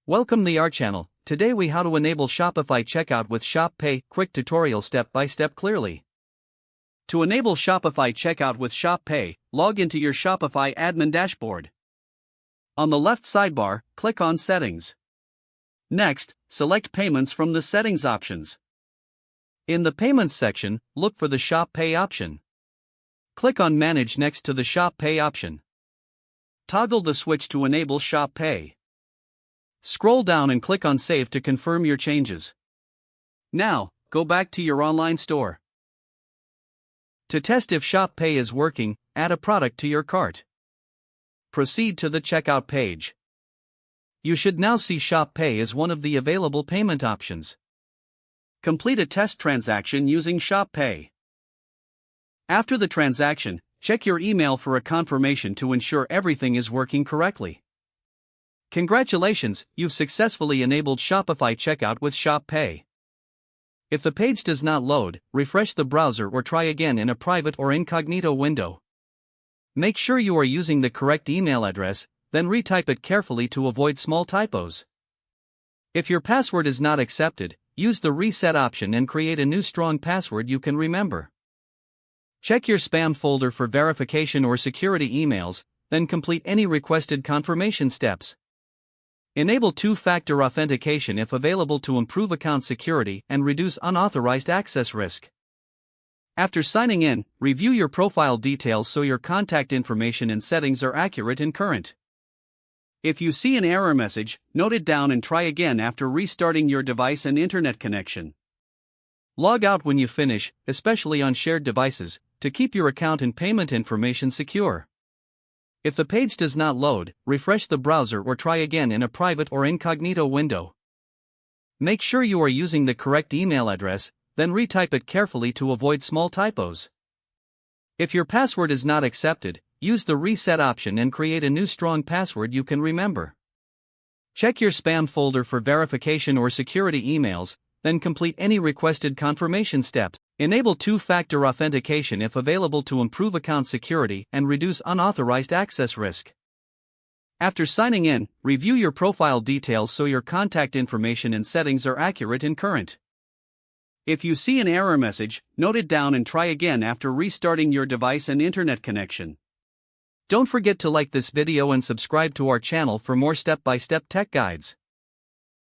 Welcome to our channel. Today we how to enable Shopify checkout with Shop Pay. Quick tutorial step by step clearly. To enable Shopify checkout with Shop Pay, log into your Shopify admin dashboard. On the left sidebar, click on Settings. Next, select Payments from the Settings options. In the Payments section, look for the Shop Pay option. Click on Manage next to the Shop Pay option. Toggle the switch to enable Shop Pay. Scroll down and click on Save to confirm your changes. Now, go back to your online store. To test if Shop Pay is working, add a product to your cart. Proceed to the checkout page. You should now see Shop Pay as one of the available payment options. Complete a test transaction using Shop Pay. After the transaction, check your email for a confirmation to ensure everything is working correctly. Congratulations, you've successfully enabled Shopify checkout with Shop Pay. If the page does not load, refresh the browser or try again in a private or incognito window. Make sure you are using the correct email address, then retype it carefully to avoid small typos. If your password is not accepted, use the reset option and create a new strong password you can remember. Check your spam folder for verification or security emails, then complete any requested confirmation steps. Enable two-factor authentication if available to improve account security and reduce unauthorized access risk. After signing in, review your profile details so your contact information and settings are accurate and current. If you see an error message, note it down and try again after restarting your device and internet connection. Log out when you finish, especially on shared devices, to keep your account and payment information secure. If the page does not load, refresh the browser or try again in a private or incognito window. Make sure you are using the correct email address, then retype it carefully to avoid small typos. If your password is not accepted, use the reset option and create a new strong password you can remember. Check your spam folder for verification or security emails, then complete any requested confirmation steps. Enable two-factor authentication if available to improve account security and reduce unauthorized access risk. After signing in, review your profile details so your contact information and settings are accurate and current. If you see an error message, note it down and try again after restarting your device and internet connection. Don't forget to like this video and subscribe to our channel for more step-by-step tech guides.